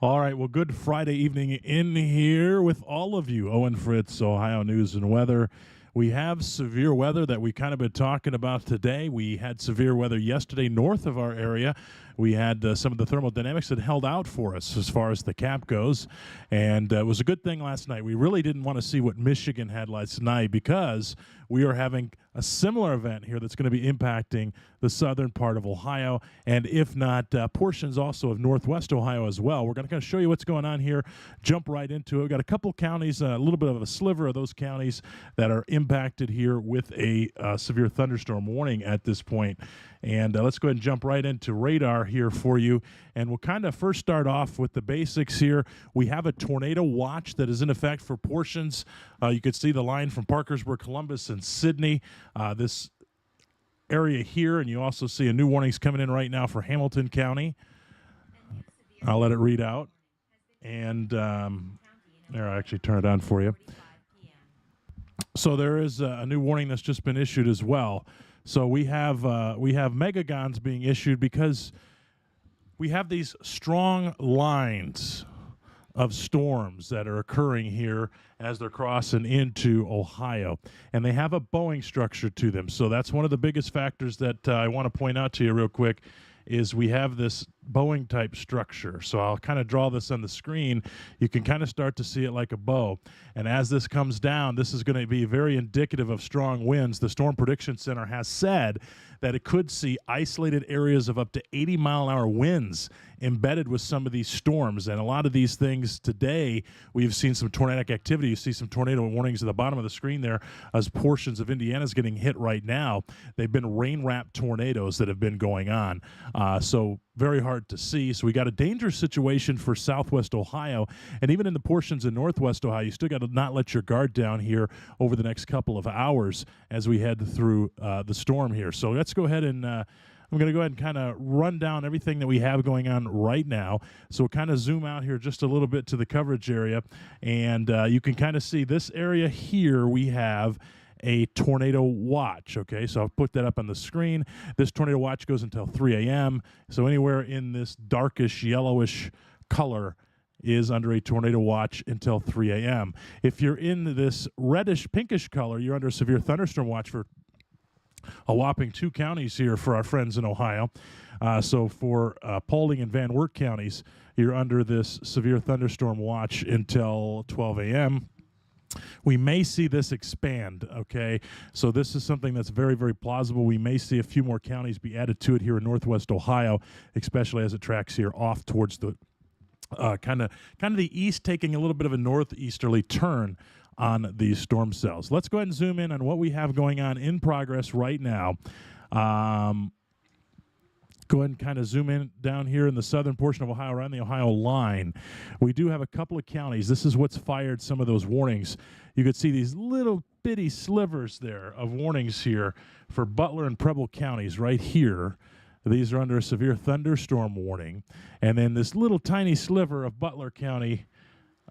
All right, well, good Friday evening in here with all of you. Owen Fritz, Ohio News and Weather. We have severe weather that we kind of been talking about today. We had severe weather yesterday north of our area. We had some of the thermodynamics that held out for us as far as the cap goes, and it was a good thing last night. We really didn't want to see what Michigan had last night because we are having a similar event here that's going to be impacting the southern part of Ohio, and if not, portions also of northwest Ohio as well. We're going to kind of show you what's going on here, jump right into it. We've got a couple counties, a little bit of a sliver of those counties that are impacted here with a severe thunderstorm warning at this point. And let's go ahead and jump right into radar here for you. And we'll kind of first start off with the basics here. We have a tornado watch that is in effect for portions. You could see the line from Parkersburg, Columbus, and Sidney. This area here, and you also see a new warnings coming in right now for Hamilton County. I'll let it read out. And there, I'll actually turn it on for you. So there is a new warning that's just been issued as well. So we have megagons being issued because we have these strong lines of storms that are occurring here as they're crossing into Ohio, and they have a bowing structure to them. So that's one of the biggest factors that I want to point out to you real quick is we have this bowing type structure. So I'll kind of draw this on the screen. You can kind of start to see it like a bow. And as this comes down, this is going to be very indicative of strong winds. The Storm Prediction Center has said that it could see isolated areas of up to 80-mile-an-hour winds embedded with some of these storms. And a lot of these things today, we've seen some tornadic activity. You see some tornado warnings at the bottom of the screen there as portions of Indiana is getting hit right now. They've been rain-wrapped tornadoes that have been going on. So very hard to see. So we got a dangerous situation for southwest Ohio, and even in the portions of northwest Ohio, you still got to not let your guard down here over the next couple of hours as we head through the storm here. So let's go ahead and I'm going to go ahead and kind of run down everything that we have going on right now. So we'll kind of zoom out here just a little bit to the coverage area, and you can kind of see this area here we have a tornado watch. Okay, so I'll put that up on the screen. This tornado watch goes until 3 a.m. So anywhere in this darkish yellowish color is under a tornado watch until 3 a.m. If you're in this reddish pinkish color, you're under a severe thunderstorm watch for a whopping 2 counties here for our friends in Ohio. So for Paulding and Van Wert counties, you're under this severe thunderstorm watch until 12 a.m. We may see this expand, okay? So this is something that's very, very plausible. We may see a few more counties be added to it here in northwest Ohio, especially as it tracks here off towards the kind of the east, taking a little bit of a northeasterly turn on these storm cells. Let's go ahead and zoom in on what we have going on in progress right now. Go ahead and kind of zoom in down here in the southern portion of Ohio, around the Ohio line. We do have a couple of counties. This is what's fired some of those warnings. You could see these little bitty slivers there of warnings here for Butler and Preble counties right here. These are under a severe thunderstorm warning. And then this little tiny sliver of Butler County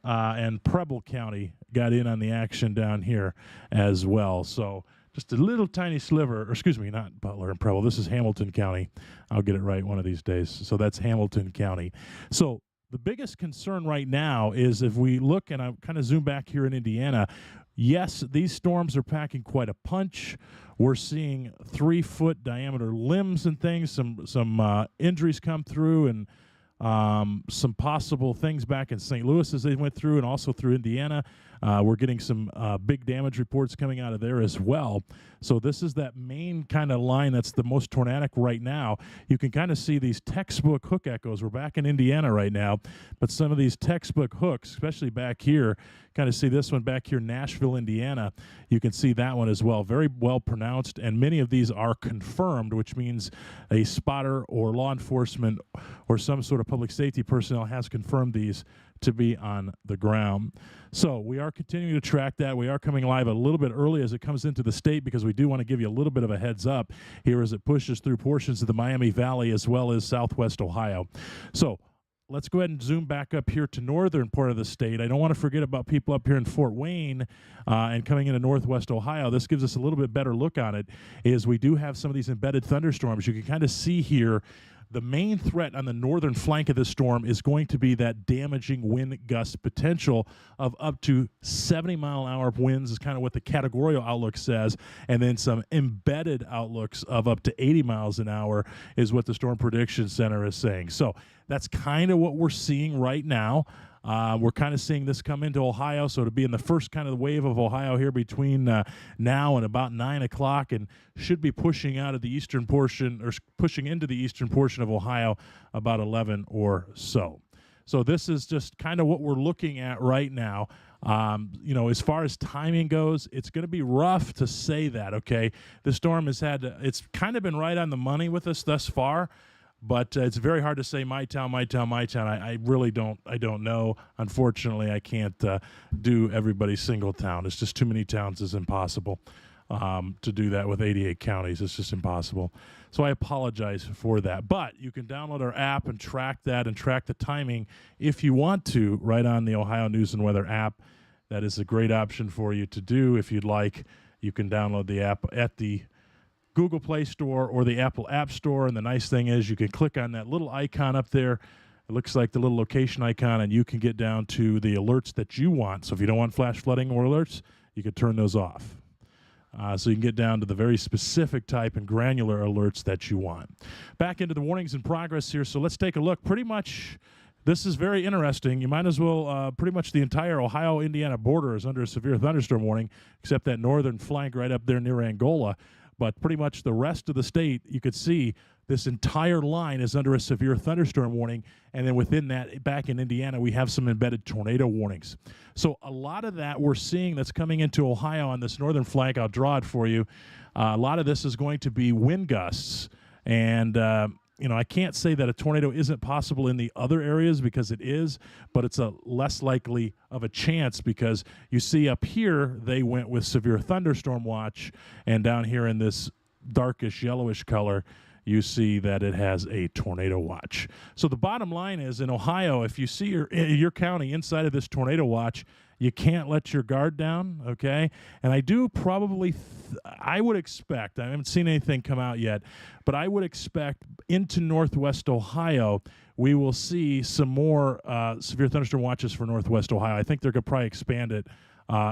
and Preble County got in on the action down here as well. So just a little tiny sliver, or excuse me, not Butler and Preble. This is Hamilton County. I'll get it right one of these days. So that's Hamilton County. So the biggest concern right now is if we look, and I kind of zoom back here in Indiana, yes, these storms are packing quite a punch. We're seeing 3-foot diameter limbs and things, some injuries come through, and some possible things back in St. Louis as they went through, and also through Indiana. We're getting some big damage reports coming out of there as well. So this is that main kind of line that's the most tornadic right now. You can kind of see these textbook hook echoes. We're back in Indiana right now, but some of these textbook hooks, especially back here, kind of see this one back here, Nashville, Indiana. You can see that one as well. Very well pronounced, and many of these are confirmed, which means a spotter or law enforcement or some sort of public safety personnel has confirmed these to be on the ground. So we are continuing to track that. We are coming live a little bit early as it comes into the state because we do want to give you a little bit of a heads up here as it pushes through portions of the Miami Valley as well as southwest Ohio. So let's go ahead and zoom back up here to northern part of the state. I don't want to forget about people up here in Fort Wayne and coming into northwest Ohio. This gives us a little bit better look on it, is we do have some of these embedded thunderstorms. You can kind of see here The main threat on the northern flank of the storm is going to be that damaging wind gust potential of up to 70-mile-an-hour winds is kind of what the categorical outlook says, and then some embedded outlooks of up to 80 miles an hour is what the Storm Prediction Center is saying. So that's kind of what we're seeing right now. We're kind of seeing this come into Ohio, so to be in the first kind of wave of Ohio here between now and about 9 o'clock, and should be pushing out of the eastern portion, or pushing into the eastern portion of Ohio about 11 or so. So this is just kind of what we're looking at right now. You know, as far as timing goes, it's going to be rough to say that, okay? The storm has it's kind of been right on the money with us thus far. But it's very hard to say my town. I really don't know. Unfortunately, I can't do everybody's single town. It's just too many towns. It's impossible to do that with 88 counties. It's just impossible. So I apologize for that. But you can download our app and track that and track the timing if you want to right on the Ohio News and Weather app. That is a great option for you to do if you'd like. You can download the app at the Google Play Store or the Apple App Store, and the nice thing is you can click on that little icon up there. It looks like the little location icon, and you can get down to the alerts that you want. So if you don't want flash flooding or alerts, you can turn those off. So you can get down to the very specific type and granular alerts that you want. Back into the warnings in progress here, so let's take a look. Pretty much, this is very interesting. You might as well, pretty much the entire Ohio-Indiana border is under a severe thunderstorm warning, except that northern flank right up there near Angola. But pretty much the rest of the state, you could see this entire line is under a severe thunderstorm warning. And then within that, back in Indiana, we have some embedded tornado warnings. So a lot of that we're seeing that's coming into Ohio on this northern flank, I'll draw it for you. A lot of this is going to be wind gusts. And, you know, I can't say that a tornado isn't possible in the other areas because it is, but it's a less likely of a chance because you see up here, they went with severe thunderstorm watch, and down here in this darkish yellowish color, you see that it has a tornado watch. So the bottom line is in Ohio, if you see your county inside of this tornado watch, you can't let your guard down, okay? And I do probably, I would expect, I haven't seen anything come out yet, but I would expect into northwest Ohio, we will see some more severe thunderstorm watches for northwest Ohio. I think they're going to probably expand it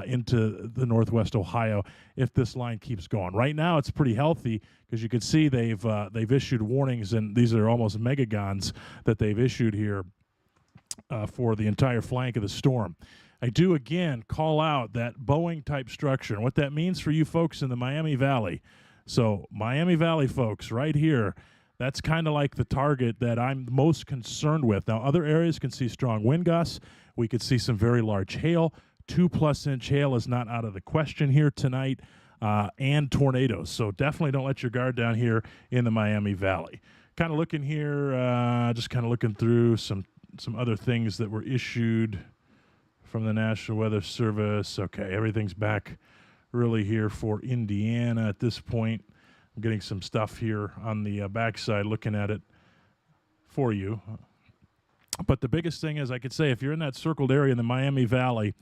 into the northwest Ohio if this line keeps going. Right now, it's pretty healthy because you can see they've issued warnings, and these are almost megagons that they've issued here for the entire flank of the storm. I do, again, call out that Boeing-type structure and what that means for you folks in the Miami Valley. So Miami Valley folks right here, that's kind of like the target that I'm most concerned with. Now, other areas can see strong wind gusts. We could see some very large hail. 2+ inch hail is not out of the question here tonight, and tornadoes. So definitely don't let your guard down here in the Miami Valley. Kind of looking here, just kind of looking through some other things that were issued from the National Weather Service. Okay, everything's back really here for Indiana at this point. I'm getting some stuff here on the backside, looking at it for you. But the biggest thing is, I could say, if you're in that circled area in the Miami Valley,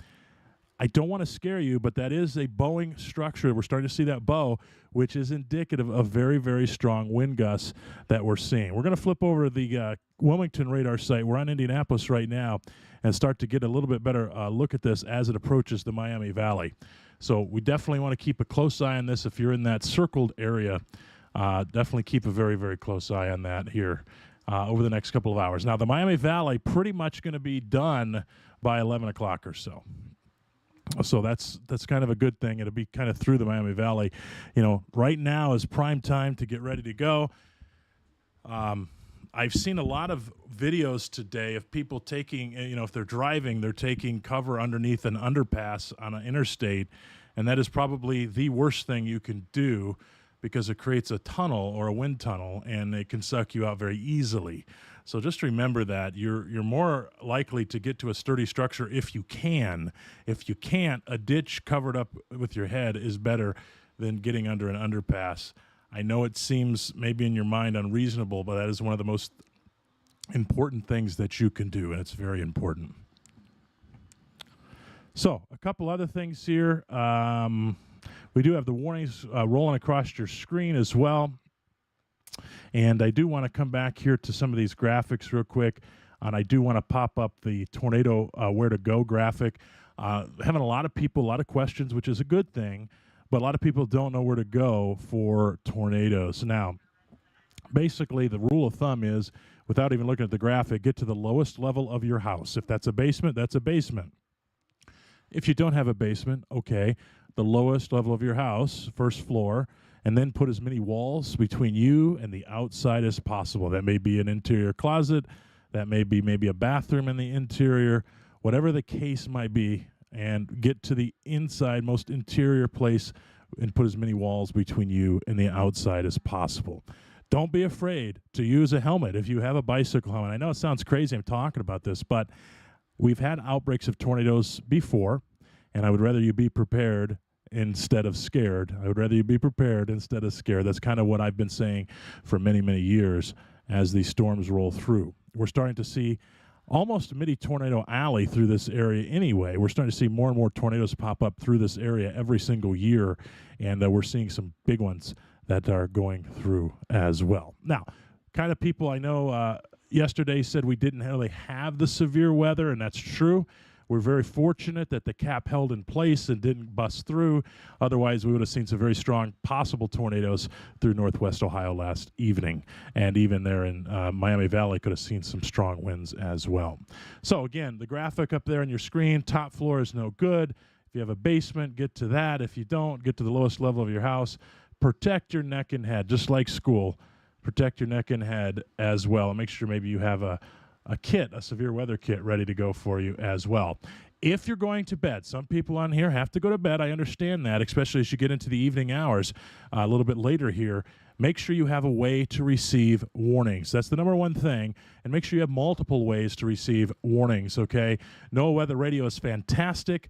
I don't want to scare you, but that is a Boeing structure. We're starting to see that bow, which is indicative of very, very strong wind gusts that we're seeing. We're going to flip over the Wilmington radar site. We're on Indianapolis right now and start to get a little bit better look at this as it approaches the Miami Valley. So we definitely want to keep a close eye on this. If you're in that circled area, definitely keep a very, very close eye on that here over the next couple of hours. Now, the Miami Valley pretty much going to be done by 11 o'clock or so. So that's kind of a good thing. It'll be kind of through the Miami Valley. You know, right now is prime time to get ready to go. I've seen a lot of videos today of people taking, you know, if they're driving, they're taking cover underneath an underpass on an interstate, and that is probably the worst thing you can do because it creates a tunnel or a wind tunnel, and it can suck you out very easily. So just remember that you're more likely to get to a sturdy structure if you can. If you can't, a ditch covered up with your head is better than getting under an underpass. I know it seems maybe in your mind unreasonable, but that is one of the most important things that you can do, and it's very important. So a couple other things here. We do have the warnings rolling across your screen as well. And I do want to come back here to some of these graphics real quick, and I do want to pop up the tornado where to go graphic. Having a lot of people, a lot of questions, which is a good thing, but a lot of people don't know where to go for tornadoes. Now, basically, the rule of thumb is, without even looking at the graphic, get to the lowest level of your house. If that's a basement, that's a basement. If you don't have a basement, okay, the lowest level of your house, first floor, and then put as many walls between you and the outside as possible. That may be an interior closet, that may be maybe a bathroom in the interior, whatever the case might be, and get to the inside, most interior place, and put as many walls between you and the outside as possible. Don't be afraid to use a helmet if you have a bicycle helmet. I know it sounds crazy I'm talking about this, but we've had outbreaks of tornadoes before, and I would rather you be prepared instead of scared. I would rather you be prepared instead of scared. That's kind of what I've been saying for many, many years as these storms roll through. We're starting to see almost a mini tornado alley through this area anyway. We're starting to see more and more tornadoes pop up through this area every single year, and we're seeing some big ones that are going through as well. Now, kind of people I know yesterday said we didn't really have the severe weather, and that's true. We're very fortunate that the cap held in place and didn't bust through. Otherwise, we would have seen some very strong possible tornadoes through northwest Ohio last evening. And even there in Miami Valley could have seen some strong winds as well. So again, the graphic up there on your screen, top floor is no good. If you have a basement, get to that. If you don't, get to the lowest level of your house. Protect your neck and head, just like school. Protect your neck and head as well. And make sure maybe you have a kit, a severe weather kit ready to go for you as well. If you're going to bed, some people on here have to go to bed. I understand that, especially as you get into the evening hours a little bit later here. Make sure you have a way to receive warnings. That's the number one thing. And make sure you have multiple ways to receive warnings, okay? NOAA Weather Radio is fantastic,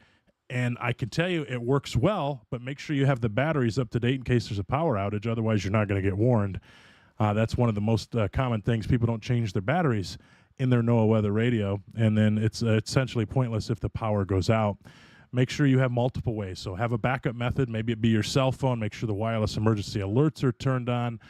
and I can tell you it works well, but make sure you have the batteries up to date in case there's a power outage. Otherwise, you're not going to get warned. That's one of the most common things. People don't change their batteries in their NOAA Weather Radio, and then it's essentially pointless if the power goes out. Make sure you have multiple ways. So have a backup method. Maybe it be your cell phone. Make sure the wireless emergency alerts are turned on.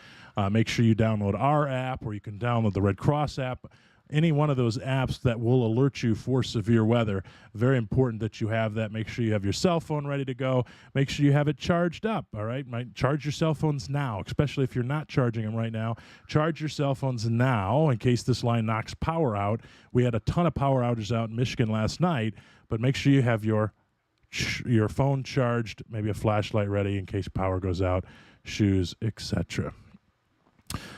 Make sure you download our app, or you can download the Red Cross app. Any one of those apps that will alert you for severe weather. Very important that you have that. Make sure you have your cell phone ready to go. Make sure you have it charged up, all right? Charge your cell phones now, especially if you're not charging them right now. Charge your cell phones now in case this line knocks power out. We had a ton of power outages out in Michigan last night, but make sure you have your phone charged, maybe a flashlight ready in case power goes out, shoes, etc.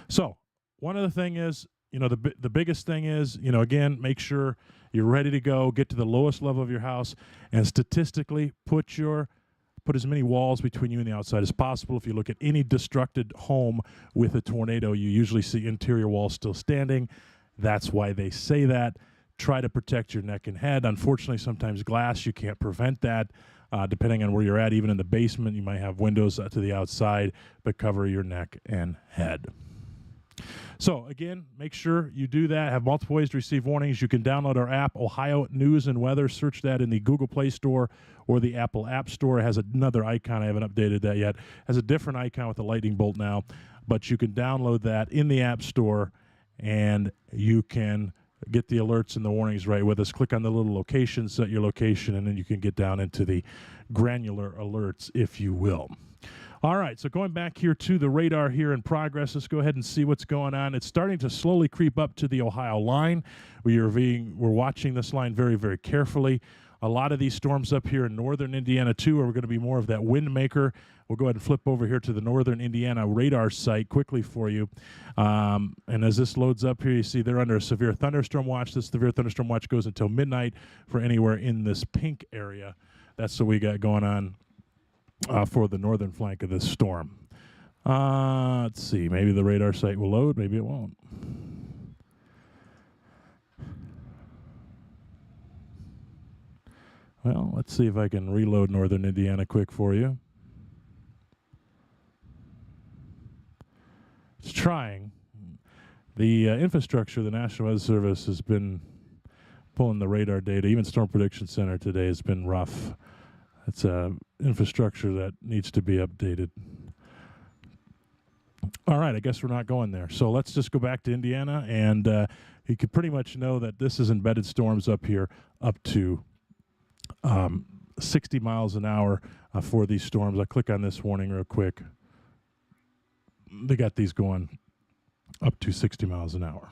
So one other thing is, the biggest thing is, again, make sure you're ready to go, get to the lowest level of your house, and statistically put as many walls between you and the outside as possible. If you look at any destructed home with a tornado, you usually see interior walls still standing. That's why they say that. Try to protect your neck and head. Unfortunately, sometimes glass, you can't prevent that. Depending on where you're at, even in the basement, you might have windows to the outside, but cover your neck and head. So, again, make sure you do that. Have multiple ways to receive warnings. You can download our app, Ohio News and Weather. Search that in the Google Play Store or the Apple App Store. It has another icon. I haven't updated that yet. It has a different icon with a lightning bolt now. But you can download that in the App Store, and you can get the alerts and the warnings right with us. Click on the little location, set your location, and then you can get down into the granular alerts, if you will. All right, so going back here to the radar here in progress, let's go ahead and see what's going on. It's starting to slowly creep up to the Ohio line. We're watching this line very, very carefully. A lot of these storms up here in northern Indiana, too, are going to be more of that wind maker. We'll go ahead and flip over here to the northern Indiana radar site quickly for you. And as this loads up here, you see they're under a severe thunderstorm watch. This severe thunderstorm watch goes until midnight for anywhere in this pink area. That's what we got going on for the northern flank of this storm. Let's see. Maybe the radar site will load. Maybe it won't. Well, let's see if I can reload northern Indiana quick for you. It's trying. The infrastructure of the National Weather Service has been pulling the radar data. Even Storm Prediction Center today has been rough. It's infrastructure that needs to be updated. All right, I guess we're not going there. So let's just go back to Indiana, and you could pretty much know that this is embedded storms up here up to 60 miles an hour for these storms. I'll click on this warning real quick. They got these going up to 60 miles an hour.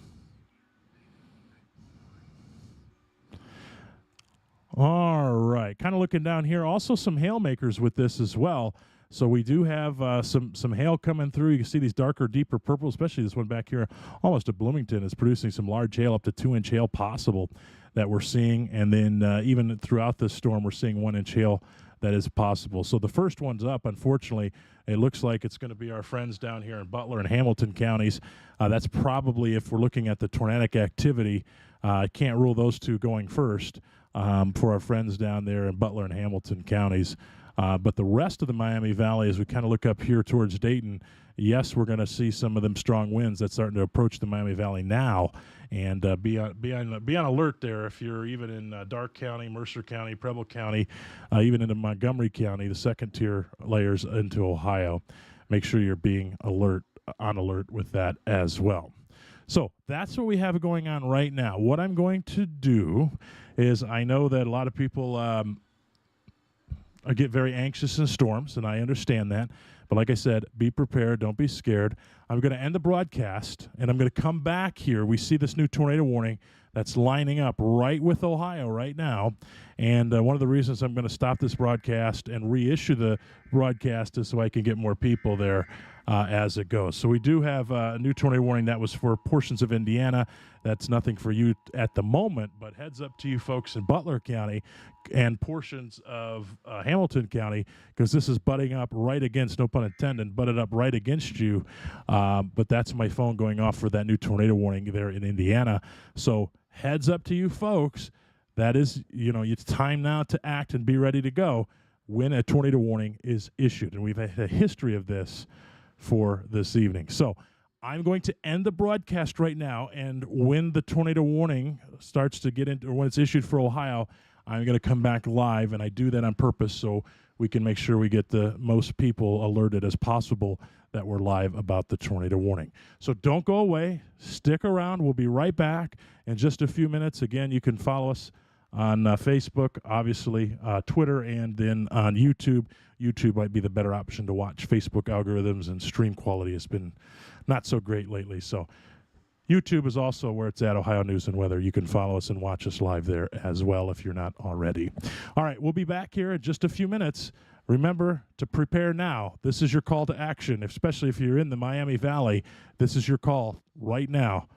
All right, kind of looking down here. Also some hail makers with this as well. So we do have some hail coming through. You can see these darker, deeper purple, especially this one back here, almost to Bloomington, is producing some large hail, up to 2-inch hail possible that we're seeing. And then even throughout this storm, we're seeing 1-inch hail that is possible. So the first one's up. Unfortunately, it looks like it's going to be our friends down here in Butler and Hamilton counties. That's probably, if we're looking at the tornadic activity, I can't rule those two going first for our friends down there in Butler and Hamilton counties. But the rest of the Miami Valley, as we kind of look up here towards Dayton, yes, we're going to see some of them strong winds that's starting to approach the Miami Valley now, and be on alert there if you're even in Darke County, Mercer County, Preble County, even into Montgomery County, the second tier layers into Ohio. Make sure you're being on alert with that as well. So that's what we have going on right now. What I'm going to do is, I know that a lot of people I get very anxious in storms, and I understand that. But like I said, be prepared. Don't be scared. I'm going to end the broadcast, and I'm going to come back here. We see this new tornado warning that's lining up right with Ohio right now. And one of the reasons I'm going to stop this broadcast and reissue the broadcast is so I can get more people there as it goes. So we do have a new tornado warning that was for portions of Indiana. That's nothing for you at the moment, but heads up to you folks in Butler County and portions of Hamilton County, because this is butting up right against, no pun intended, butted up right against you. But that's my phone going off for that new tornado warning there in Indiana. So heads up to you folks. That is, it's time now to act and be ready to go when a tornado warning is issued. And we've had a history of this for this evening. So I'm going to end the broadcast right now, and when the tornado warning starts to get into, or when it's issued for Ohio, I'm going to come back live, and I do that on purpose so we can make sure we get the most people alerted as possible that we're live about the tornado warning. So don't go away. Stick around. We'll be right back in just a few minutes. Again, you can follow us on Facebook, obviously, Twitter, and then on YouTube. YouTube might be the better option to watch. Facebook algorithms and stream quality has been not so great lately. So YouTube is also where it's at, Ohio News and Weather. You can follow us and watch us live there as well if you're not already. All right, we'll be back here in just a few minutes. Remember to prepare now. This is your call to action, especially if you're in the Miami Valley. This is your call right now.